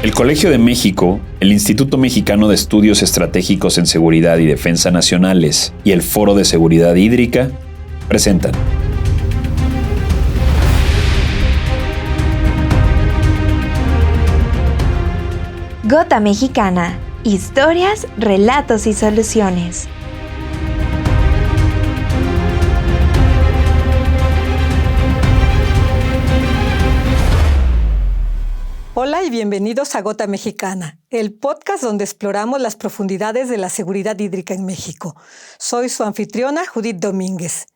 El Colegio de México, el Instituto Mexicano de Estudios Estratégicos en Seguridad y Defensa Nacionales y el Foro de Seguridad Hídrica presentan Gota Mexicana. Historias, relatos y soluciones. Hola y bienvenidos a Gota Mexicana, el podcast donde exploramos las profundidades de la seguridad hídrica en México. Soy su anfitriona, Judith Domínguez.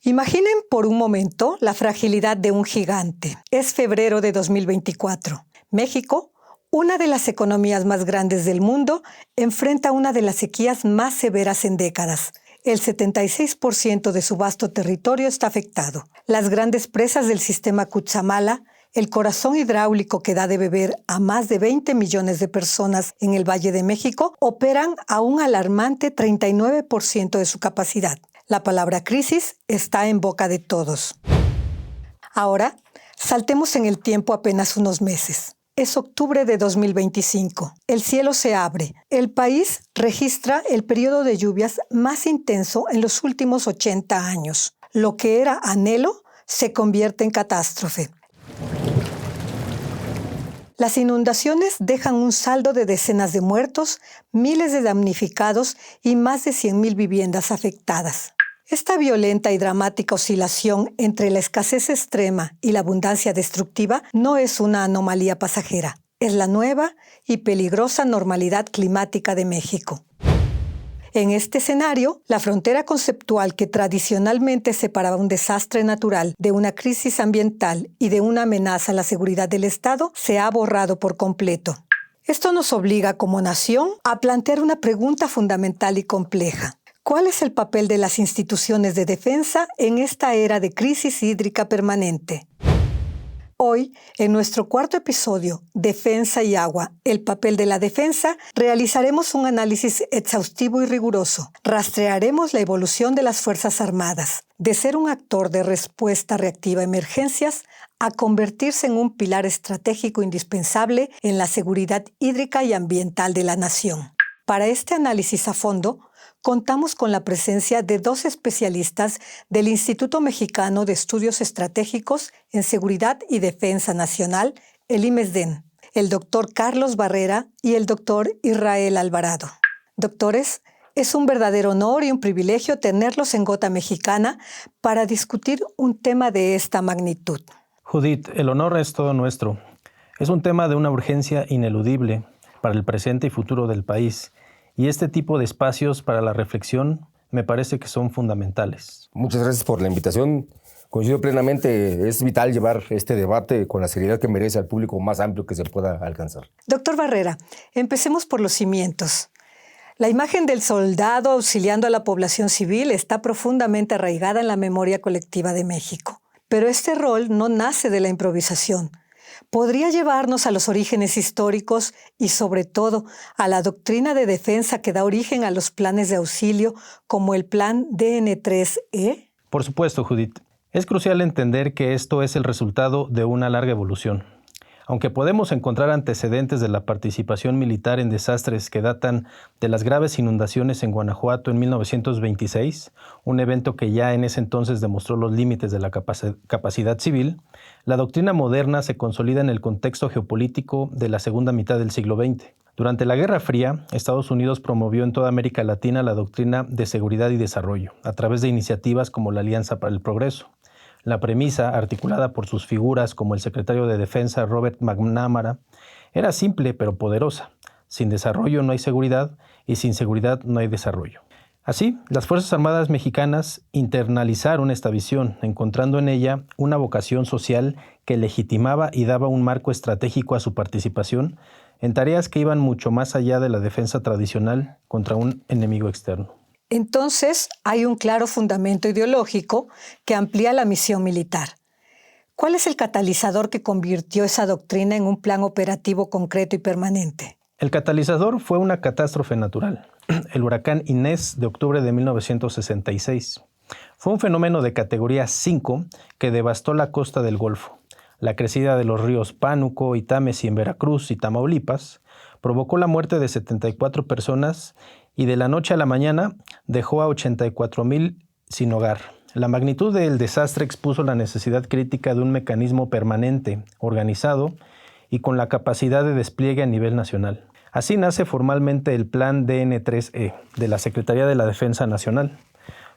Imaginen por un momento la fragilidad de un gigante. Es febrero de 2024. México, una de las economías más grandes del mundo, enfrenta una de las sequías más severas en décadas. El 76% de su vasto territorio está afectado. Las grandes presas del sistema Cutzamala, el corazón hidráulico que da de beber a más de 20 millones de personas en el Valle de México, operan a un alarmante 39% de su capacidad. La palabra crisis está en boca de todos. Ahora, saltemos en el tiempo apenas unos meses. Es octubre de 2025. El cielo se abre. El país registra el periodo de lluvias más intenso en los últimos 80 años. Lo que era anhelo se convierte en catástrofe. Las inundaciones dejan un saldo de decenas de muertos, miles de damnificados y más de 100,000 viviendas afectadas. Esta violenta y dramática oscilación entre la escasez extrema y la abundancia destructiva no es una anomalía pasajera. Es la nueva y peligrosa normalidad climática de México. En este escenario, la frontera conceptual que tradicionalmente separaba un desastre natural de una crisis ambiental y de una amenaza a la seguridad del Estado se ha borrado por completo. Esto nos obliga como nación a plantear una pregunta fundamental y compleja. ¿Cuál es el papel de las instituciones de defensa en esta era de crisis hídrica permanente? Hoy, en nuestro cuarto episodio, Defensa y Agua, el papel de la defensa, realizaremos un análisis exhaustivo y riguroso. Rastrearemos la evolución de las Fuerzas Armadas, de ser un actor de respuesta reactiva a emergencias, a convertirse en un pilar estratégico indispensable en la seguridad hídrica y ambiental de la nación. Para este análisis a fondo, contamos con la presencia de dos especialistas del Instituto Mexicano de Estudios Estratégicos en Seguridad y Defensa Nacional, el IMESDEN, el doctor Carlos Barrera y el doctor Israel Alvarado. Doctores, es un verdadero honor y un privilegio tenerlos en Gota Mexicana para discutir un tema de esta magnitud. Judith, el honor es todo nuestro. Es un tema de una urgencia ineludible para el presente y futuro del país. Y este tipo de espacios para la reflexión me parece que son fundamentales. Muchas gracias por la invitación. Coincido plenamente, es vital llevar este debate con la seriedad que merece al público más amplio que se pueda alcanzar. Doctor Barrera, empecemos por los cimientos. La imagen del soldado auxiliando a la población civil está profundamente arraigada en la memoria colectiva de México. Pero este rol no nace de la improvisación. Podría llevarnos a los orígenes históricos y, sobre todo, a la doctrina de defensa que da origen a los planes de auxilio como el Plan DN3E. Por supuesto, Judith. Es crucial entender que esto es el resultado de una larga evolución. Aunque podemos encontrar antecedentes de la participación militar en desastres que datan de las graves inundaciones en Guanajuato en 1926, un evento que ya en ese entonces demostró los límites de la capacidad civil, la doctrina moderna se consolida en el contexto geopolítico de la segunda mitad del siglo XX. Durante la Guerra Fría, Estados Unidos promovió en toda América Latina la doctrina de seguridad y desarrollo, a través de iniciativas como la Alianza para el Progreso. La premisa, articulada por sus figuras como el secretario de Defensa Robert McNamara, era simple pero poderosa. Sin desarrollo no hay seguridad y sin seguridad no hay desarrollo. Así, las Fuerzas Armadas mexicanas internalizaron esta visión, encontrando en ella una vocación social que legitimaba y daba un marco estratégico a su participación en tareas que iban mucho más allá de la defensa tradicional contra un enemigo externo. Entonces, hay un claro fundamento ideológico que amplía la misión militar. ¿Cuál es el catalizador que convirtió esa doctrina en un plan operativo concreto y permanente? El catalizador fue una catástrofe natural, el huracán Inés de octubre de 1966. Fue un fenómeno de categoría 5 que devastó la costa del Golfo. La crecida de los ríos Pánuco y Támesis en Veracruz y Tamaulipas provocó la muerte de 74 personas y de la noche a la mañana dejó a 84,000 sin hogar. La magnitud del desastre expuso la necesidad crítica de un mecanismo permanente, organizado y con la capacidad de despliegue a nivel nacional. Así nace formalmente el Plan DN3E de la Secretaría de la Defensa Nacional.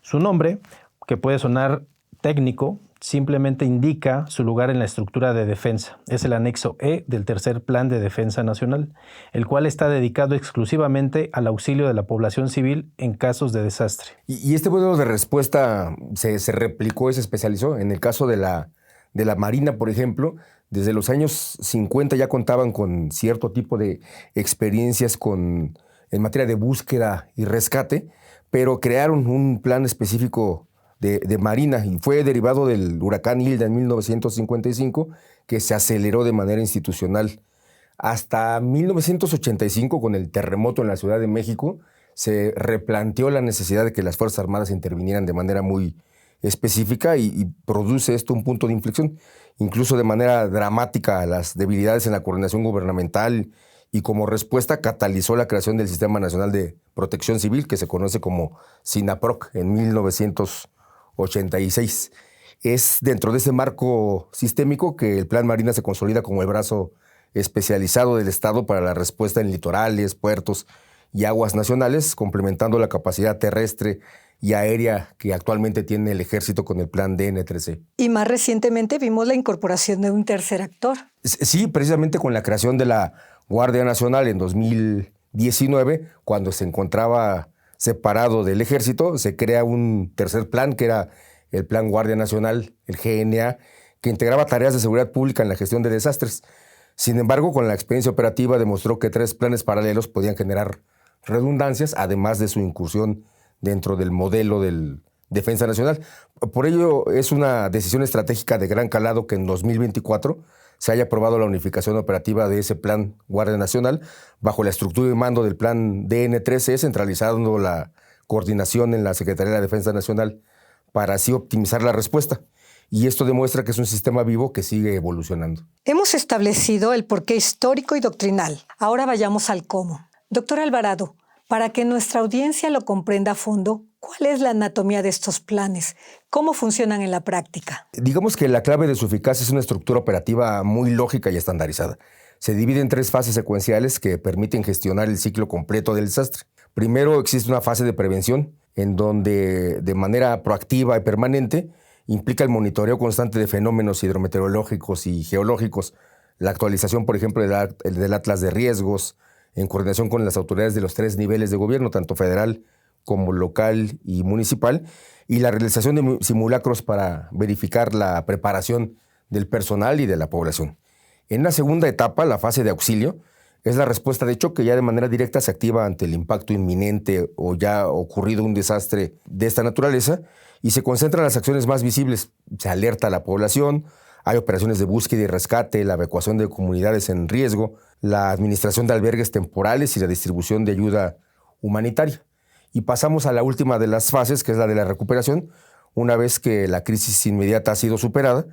Su nombre, que puede sonar técnico, simplemente indica su lugar en la estructura de defensa. Es el anexo E del tercer Plan de Defensa Nacional, el cual está dedicado exclusivamente al auxilio de la población civil en casos de desastre. Y este modelo de respuesta se replicó y se especializó. En el caso de la Marina, por ejemplo, desde los años 50 ya contaban con cierto tipo de experiencias en materia de búsqueda y rescate, pero crearon un plan específico de Marina y fue derivado del huracán Hilda en 1955, que se aceleró de manera institucional. Hasta 1985, con el terremoto en la Ciudad de México, se replanteó la necesidad de que las Fuerzas Armadas intervinieran de manera muy específica y produce esto un punto de inflexión, incluso de manera dramática, las debilidades en la coordinación gubernamental, y como respuesta catalizó la creación del Sistema Nacional de Protección Civil, que se conoce como SINAPROC, en 1986. Es dentro de ese marco sistémico que el Plan Marina se consolida como el brazo especializado del Estado para la respuesta en litorales, puertos y aguas nacionales, complementando la capacidad terrestre y aérea que actualmente tiene el Ejército con el Plan DN3E. Y más recientemente vimos la incorporación de un tercer actor. Sí, precisamente con la creación de la Guardia Nacional en 2019, cuando se encontraba separado del Ejército, se crea un tercer plan, que era el Plan Guardia Nacional, el GNA, que integraba tareas de seguridad pública en la gestión de desastres. Sin embargo, con la experiencia operativa demostró que 3 planes paralelos podían generar redundancias, además de su incursión dentro del modelo del Defensa Nacional. Por ello, es una decisión estratégica de gran calado que en 2024 se haya aprobado la unificación operativa de ese Plan Guardia Nacional bajo la estructura y mando del Plan DN3E, centralizando la coordinación en la Secretaría de la Defensa Nacional para así optimizar la respuesta. Y esto demuestra que es un sistema vivo que sigue evolucionando. Hemos establecido el porqué histórico y doctrinal. Ahora vayamos al cómo. Doctor Alvarado, para que nuestra audiencia lo comprenda a fondo, ¿cuál es la anatomía de estos planes? ¿Cómo funcionan en la práctica? Digamos que la clave de su eficacia es una estructura operativa muy lógica y estandarizada. Se divide en 3 fases secuenciales que permiten gestionar el ciclo completo del desastre. Primero existe una fase de prevención, en donde de manera proactiva y permanente implica el monitoreo constante de fenómenos hidrometeorológicos y geológicos, la actualización, por ejemplo, del Atlas de Riesgos, en coordinación con las autoridades de los 3 niveles de gobierno, tanto federal como local y municipal, y la realización de simulacros para verificar la preparación del personal y de la población. En la segunda etapa, la fase de auxilio, es la respuesta de choque. Ya de manera directa se activa ante el impacto inminente o ya ocurrido un desastre de esta naturaleza y se concentran las acciones más visibles. Se alerta a la población, hay operaciones de búsqueda y rescate, la evacuación de comunidades en riesgo, la administración de albergues temporales y la distribución de ayuda humanitaria. Y pasamos a la última de las fases, que es la de la recuperación. Una vez que la crisis inmediata ha sido superada,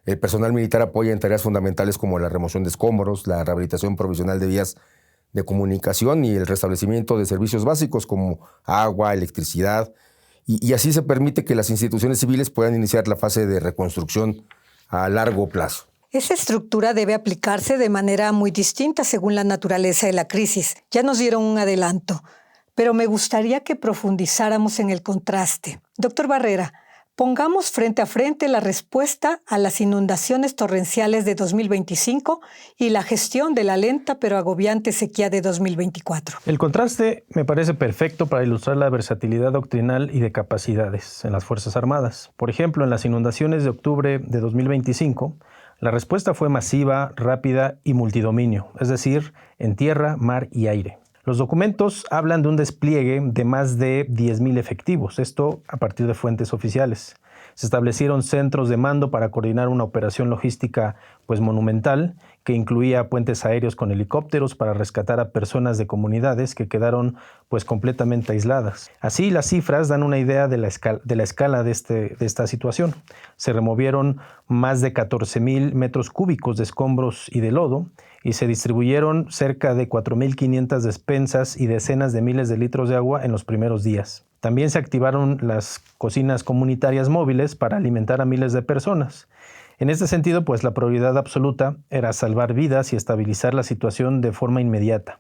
el personal militar apoya en tareas fundamentales como la remoción de escombros, la rehabilitación provisional de vías de comunicación y el restablecimiento de servicios básicos como agua, electricidad. Y así se permite que las instituciones civiles puedan iniciar la fase de reconstrucción a largo plazo. Esa estructura debe aplicarse de manera muy distinta según la naturaleza de la crisis. Ya nos dieron un adelanto, pero me gustaría que profundizáramos en el contraste. Doctor Barrera, pongamos frente a frente la respuesta a las inundaciones torrenciales de 2025 y la gestión de la lenta pero agobiante sequía de 2024. El contraste me parece perfecto para ilustrar la versatilidad doctrinal y de capacidades en las Fuerzas Armadas. Por ejemplo, en las inundaciones de octubre de 2025, la respuesta fue masiva, rápida y multidominio, es decir, en tierra, mar y aire. Los documentos hablan de un despliegue de más de 10,000 efectivos, esto a partir de fuentes oficiales. Se establecieron centros de mando para coordinar una operación logística pues monumental que incluía puentes aéreos con helicópteros para rescatar a personas de comunidades que quedaron pues completamente aisladas. Así, las cifras dan una idea de la escala de esta situación. Se removieron más de 14,000 metros cúbicos de escombros y de lodo y se distribuyeron cerca de 4,500 despensas y decenas de miles de litros de agua en los primeros días. También se activaron las cocinas comunitarias móviles para alimentar a miles de personas. En este sentido, pues la prioridad absoluta era salvar vidas y estabilizar la situación de forma inmediata.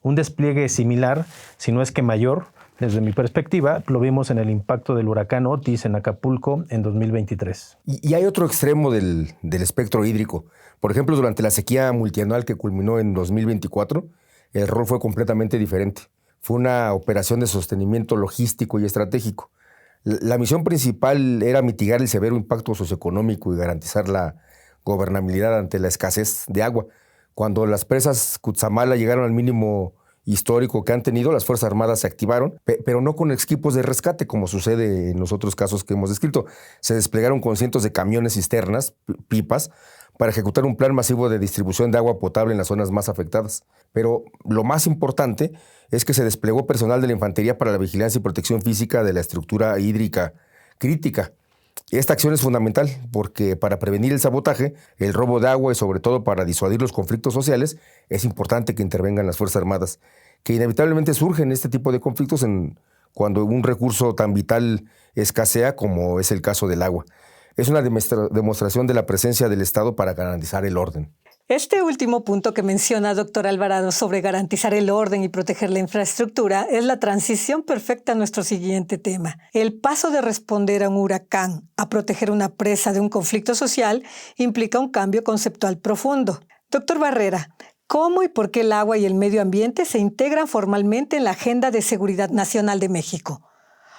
Un despliegue similar, si no es que mayor, desde mi perspectiva, lo vimos en el impacto del huracán Otis en Acapulco en 2023. Y hay otro extremo del espectro hídrico. Por ejemplo, durante la sequía multianual que culminó en 2024, el rol fue completamente diferente. Fue una operación de sostenimiento logístico y estratégico. La misión principal era mitigar el severo impacto socioeconómico y garantizar la gobernabilidad ante la escasez de agua. Cuando las presas Cutzamala llegaron al mínimo histórico que han tenido, las Fuerzas Armadas se activaron, pero no con equipos de rescate, como sucede en los otros casos que hemos descrito. Se desplegaron con cientos de camiones cisternas, pipas, para ejecutar un plan masivo de distribución de agua potable en las zonas más afectadas. Pero lo más importante es que se desplegó personal de la infantería para la vigilancia y protección física de la estructura hídrica crítica. Esta acción es fundamental porque para prevenir el sabotaje, el robo de agua y sobre todo para disuadir los conflictos sociales, es importante que intervengan las Fuerzas Armadas, que inevitablemente surgen este tipo de conflictos cuando un recurso tan vital escasea como es el caso del agua. Es una demostración de la presencia del Estado para garantizar el orden. Este último punto que menciona doctor Alvarado sobre garantizar el orden y proteger la infraestructura es la transición perfecta a nuestro siguiente tema. El paso de responder a un huracán a proteger una presa de un conflicto social implica un cambio conceptual profundo. Doctor Barrera, ¿cómo y por qué el agua y el medio ambiente se integran formalmente en la Agenda de Seguridad Nacional de México?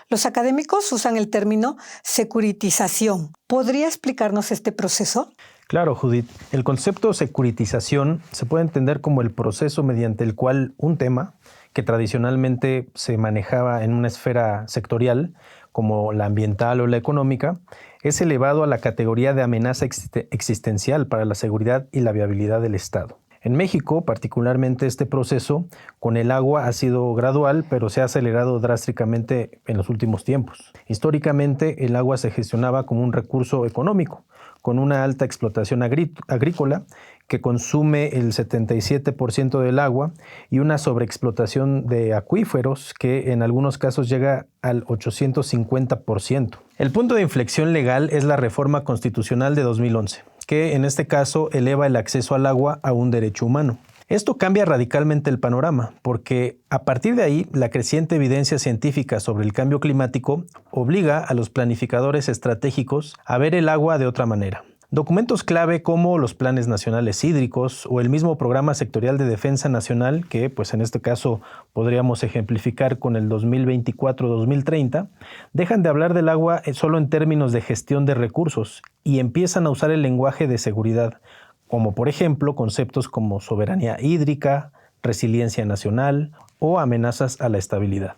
Los académicos usan el término securitización. ¿Podría explicarnos este proceso? Claro, Judith. El concepto securitización se puede entender como el proceso mediante el cual un tema que tradicionalmente se manejaba en una esfera sectorial, como la ambiental o la económica, es elevado a la categoría de amenaza existencial para la seguridad y la viabilidad del Estado. En México, particularmente, este proceso con el agua ha sido gradual, pero se ha acelerado drásticamente en los últimos tiempos. Históricamente, el agua se gestionaba como un recurso económico, con una alta explotación agrícola que consume el 77% del agua y una sobreexplotación de acuíferos que en algunos casos llega al 850%. El punto de inflexión legal es la reforma constitucional de 2011, que en este caso eleva el acceso al agua a un derecho humano. Esto cambia radicalmente el panorama, porque a partir de ahí la creciente evidencia científica sobre el cambio climático obliga a los planificadores estratégicos a ver el agua de otra manera. Documentos clave como los planes nacionales hídricos o el mismo programa sectorial de defensa nacional, que pues en este caso podríamos ejemplificar con el 2024-2030, dejan de hablar del agua solo en términos de gestión de recursos y empiezan a usar el lenguaje de seguridad, como por ejemplo conceptos como soberanía hídrica, resiliencia nacional o amenazas a la estabilidad.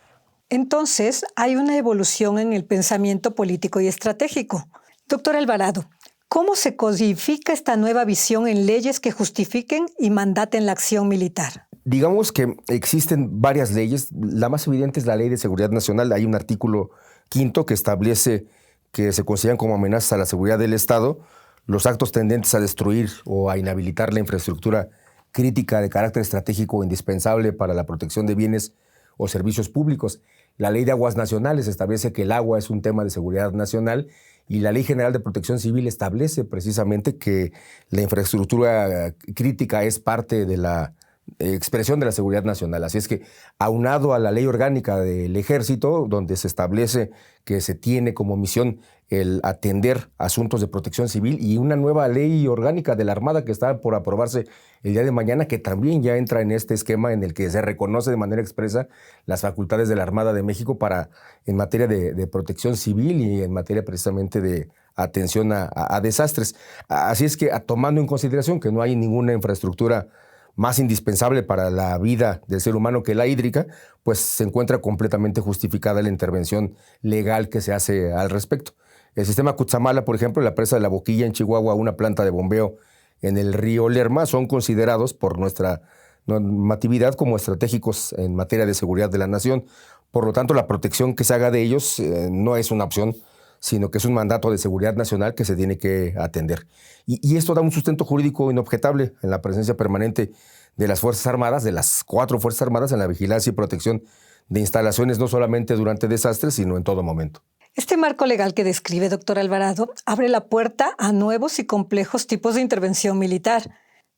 Entonces, hay una evolución en el pensamiento político y estratégico. Doctor Alvarado, ¿cómo se codifica esta nueva visión en leyes que justifiquen y mandaten la acción militar? Digamos que existen varias leyes. La más evidente es la Ley de Seguridad Nacional. Hay un artículo 5 que establece que se consideran como amenazas a la seguridad del Estado los actos tendentes a destruir o a inhabilitar la infraestructura crítica de carácter estratégico o indispensable para la protección de bienes o servicios públicos. La Ley de Aguas Nacionales establece que el agua es un tema de seguridad nacional y la Ley General de Protección Civil establece precisamente que la infraestructura crítica es parte de la expresión de la seguridad nacional. Así es que, aunado a la Ley Orgánica del Ejército, donde se establece que se tiene como misión el atender asuntos de protección civil, y una nueva ley orgánica de la Armada que está por aprobarse el día de mañana, que también ya entra en este esquema en el que se reconoce de manera expresa las facultades de la Armada de México en materia de protección civil y en materia precisamente de atención a desastres. Así es que, tomando en consideración que no hay ninguna infraestructura más indispensable para la vida del ser humano que la hídrica, pues se encuentra completamente justificada la intervención legal que se hace al respecto. El sistema Cutzamala, por ejemplo, la presa de La Boquilla en Chihuahua, una planta de bombeo en el río Lerma, son considerados por nuestra normatividad como estratégicos en materia de seguridad de la nación. Por lo tanto, la protección que se haga de ellos no es una opción, sino que es un mandato de seguridad nacional que se tiene que atender. Y esto da un sustento jurídico inobjetable en la presencia permanente de las Fuerzas Armadas, de las 4 Fuerzas Armadas, en la vigilancia y protección de instalaciones, no solamente durante desastres, sino en todo momento. Este marco legal que describe, doctor Alvarado, abre la puerta a nuevos y complejos tipos de intervención militar.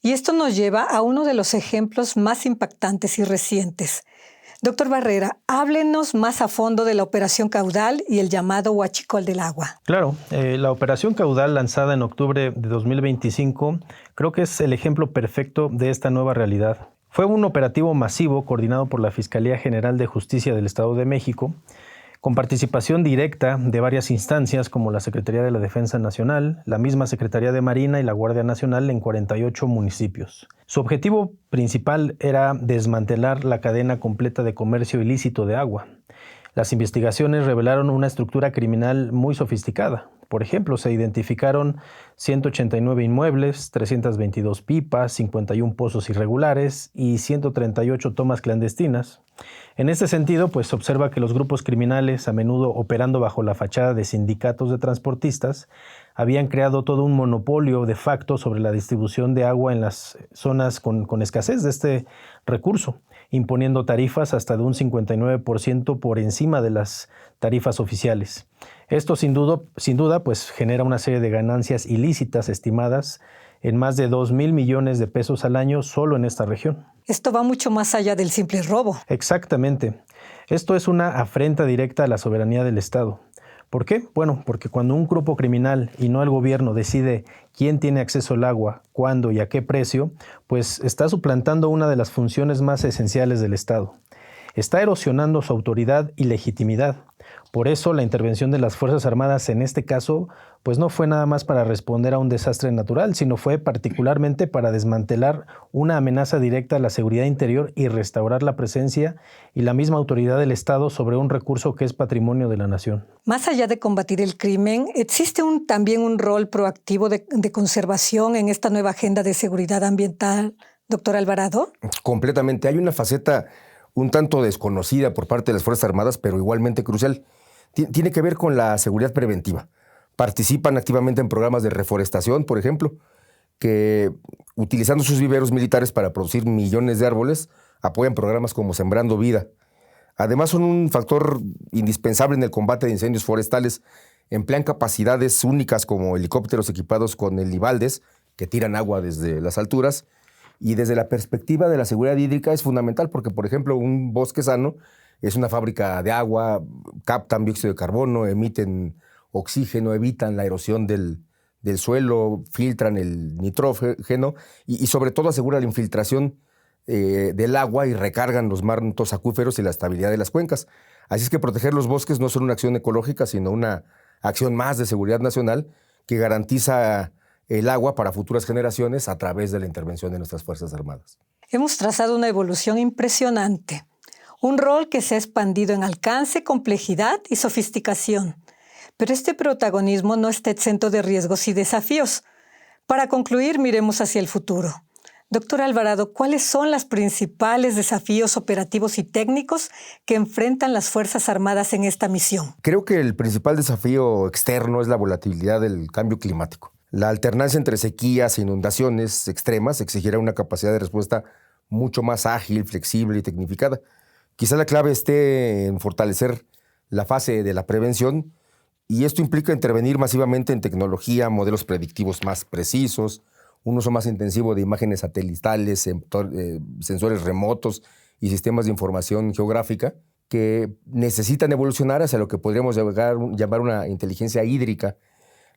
Y esto nos lleva a uno de los ejemplos más impactantes y recientes. Doctor Barrera, háblenos más a fondo de la Operación Caudal y el llamado Huachicol del Agua. Claro, la Operación Caudal lanzada en octubre de 2025 creo que es el ejemplo perfecto de esta nueva realidad. Fue un operativo masivo coordinado por la Fiscalía General de Justicia del Estado de México, con participación directa de varias instancias como la Secretaría de la Defensa Nacional, la misma Secretaría de Marina y la Guardia Nacional en 48 municipios. Su objetivo principal era desmantelar la cadena completa de comercio ilícito de agua. Las investigaciones revelaron una estructura criminal muy sofisticada. Por ejemplo, se identificaron 189 inmuebles, 322 pipas, 51 pozos irregulares y 138 tomas clandestinas. En este sentido, pues se observa que los grupos criminales, a menudo operando bajo la fachada de sindicatos de transportistas, habían creado todo un monopolio de facto sobre la distribución de agua en las zonas con escasez de este recurso, imponiendo tarifas hasta de un 59% por encima de las tarifas oficiales. Esto sin duda pues genera una serie de ganancias ilícitas estimadas en más de 2,000 millones de pesos al año solo en esta región. Esto va mucho más allá del simple robo. Exactamente. Esto es una afrenta directa a la soberanía del Estado. ¿Por qué? Bueno, porque cuando un grupo criminal y no el gobierno decide quién tiene acceso al agua, cuándo y a qué precio, pues está suplantando una de las funciones más esenciales del Estado. Está erosionando su autoridad y legitimidad. Por eso la intervención de las Fuerzas Armadas en este caso pues no fue nada más para responder a un desastre natural, sino fue particularmente para desmantelar una amenaza directa a la seguridad interior y restaurar la presencia y la misma autoridad del Estado sobre un recurso que es patrimonio de la nación. Más allá de combatir el crimen, ¿existe también un rol proactivo de conservación en esta nueva agenda de seguridad ambiental, doctor Alvarado? Completamente. Hay una faceta un tanto desconocida por parte de las Fuerzas Armadas, pero igualmente crucial. Tiene que ver con la seguridad preventiva. Participan activamente en programas de reforestación, por ejemplo, que utilizando sus viveros militares para producir millones de árboles, apoyan programas como Sembrando Vida. Además, son un factor indispensable en el combate de incendios forestales. Emplean capacidades únicas como helicópteros equipados con helibaldes, que tiran agua desde las alturas. Y desde la perspectiva de la seguridad hídrica es fundamental porque, por ejemplo, un bosque sano es una fábrica de agua, captan dióxido de carbono, emiten oxígeno, evitan la erosión del suelo, filtran el nitrógeno y sobre todo asegura la infiltración del agua y recargan los mantos acuíferos y la estabilidad de las cuencas. Así es que proteger los bosques no es solo una acción ecológica, sino una acción más de seguridad nacional que garantiza el agua para futuras generaciones a través de la intervención de nuestras Fuerzas Armadas. Hemos trazado una evolución impresionante, un rol que se ha expandido en alcance, complejidad y sofisticación. Pero este protagonismo no está exento de riesgos y desafíos. Para concluir, miremos hacia el futuro. Doctor Alvarado, ¿cuáles son los principales desafíos operativos y técnicos que enfrentan las Fuerzas Armadas en esta misión? Creo que el principal desafío externo es la volatilidad del cambio climático. La alternancia entre sequías e inundaciones extremas exigirá una capacidad de respuesta mucho más ágil, flexible y tecnificada. Quizá la clave esté en fortalecer la fase de la prevención y esto implica intervenir masivamente en tecnología, modelos predictivos más precisos, un uso más intensivo de imágenes satelitales, sensores remotos y sistemas de información geográfica que necesitan evolucionar hacia lo que podríamos llamar una inteligencia hídrica.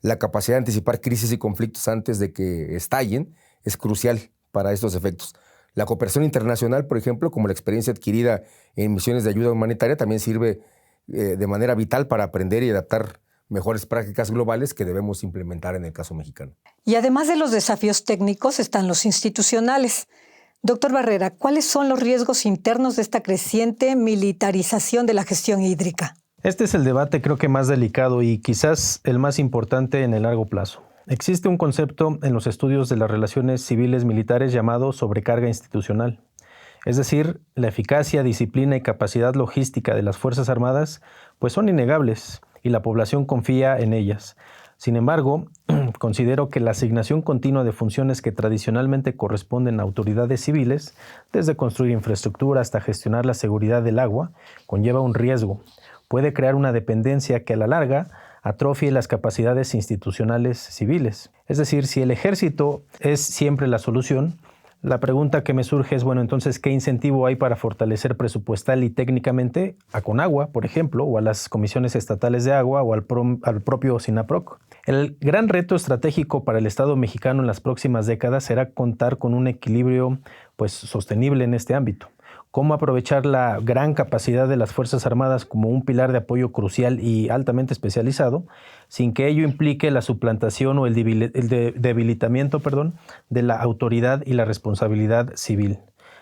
La capacidad de anticipar crisis y conflictos antes de que estallen es crucial para estos efectos. La cooperación internacional, por ejemplo, como la experiencia adquirida en misiones de ayuda humanitaria, también sirve de manera vital para aprender y adaptar mejores prácticas globales que debemos implementar en el caso mexicano. Y además de los desafíos técnicos están los institucionales. Doctor Barrera, ¿cuáles son los riesgos internos de esta creciente militarización de la gestión hídrica? Este es el debate creo que más delicado y quizás el más importante en el largo plazo. Existe un concepto en los estudios de las relaciones civiles militares llamado sobrecarga institucional. Es decir, la eficacia, disciplina y capacidad logística de las Fuerzas Armadas pues son innegables y la población confía en ellas. Sin embargo, considero que la asignación continua de funciones que tradicionalmente corresponden a autoridades civiles, desde construir infraestructura hasta gestionar la seguridad del agua, conlleva un riesgo. Puede crear una dependencia que a la larga atrofie las capacidades institucionales civiles. Es decir, si el ejército es siempre la solución, la pregunta que me surge es, bueno, entonces, ¿qué incentivo hay para fortalecer presupuestal y técnicamente a Conagua, por ejemplo, o a las comisiones estatales de agua o al propio SINAPROC? El gran reto estratégico para el Estado mexicano en las próximas décadas será contar con un equilibrio sostenible en este ámbito. Cómo aprovechar la gran capacidad de las Fuerzas Armadas como un pilar de apoyo crucial y altamente especializado, sin que ello implique la suplantación o el debilitamiento de la autoridad y la responsabilidad civil.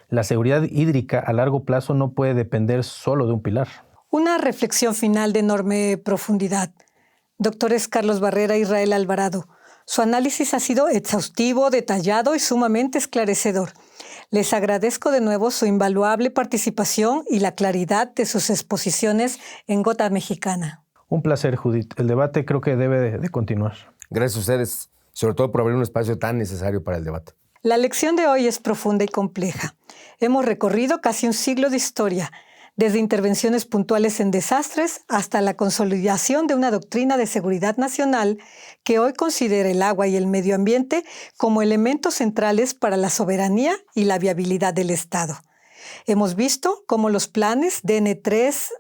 La seguridad hídrica a largo plazo no puede depender solo de un pilar. Una reflexión final de enorme profundidad. Doctores Carlos Barrera e Israel Alvarado, su análisis ha sido exhaustivo, detallado y sumamente esclarecedor. Les agradezco de nuevo su invaluable participación y la claridad de sus exposiciones en Gota Mexicana. Un placer, Judith. El debate creo que debe de continuar. Gracias a ustedes, sobre todo por abrir un espacio tan necesario para el debate. La lección de hoy es profunda y compleja. Hemos recorrido casi un siglo de historia, desde intervenciones puntuales en desastres hasta la consolidación de una doctrina de seguridad nacional que hoy considera el agua y el medio ambiente como elementos centrales para la soberanía y la viabilidad del Estado. Hemos visto cómo los planes DN3E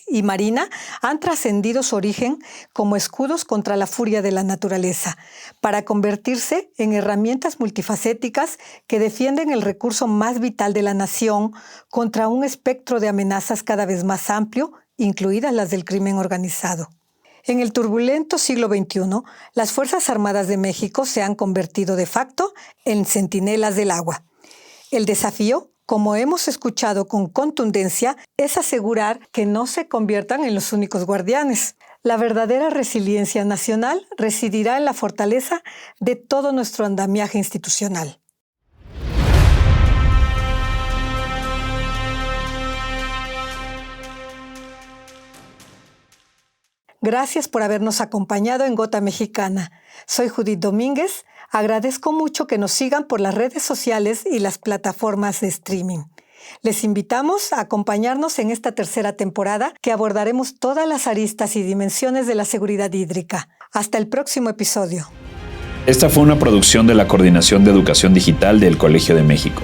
y Marina han trascendido su origen como escudos contra la furia de la naturaleza, para convertirse en herramientas multifacéticas que defienden el recurso más vital de la nación contra un espectro de amenazas cada vez más amplio, incluidas las del crimen organizado. En el turbulento siglo XXI, las Fuerzas Armadas de México se han convertido de facto en centinelas del agua. El desafío, como hemos escuchado con contundencia, es asegurar que no se conviertan en los únicos guardianes. La verdadera resiliencia nacional residirá en la fortaleza de todo nuestro andamiaje institucional. Gracias por habernos acompañado en Gota Mexicana. Soy Judith Domínguez. Agradezco mucho que nos sigan por las redes sociales y las plataformas de streaming. Les invitamos a acompañarnos en esta tercera temporada que abordaremos todas las aristas y dimensiones de la seguridad hídrica. Hasta el próximo episodio. Esta fue una producción de la Coordinación de Educación Digital del Colegio de México.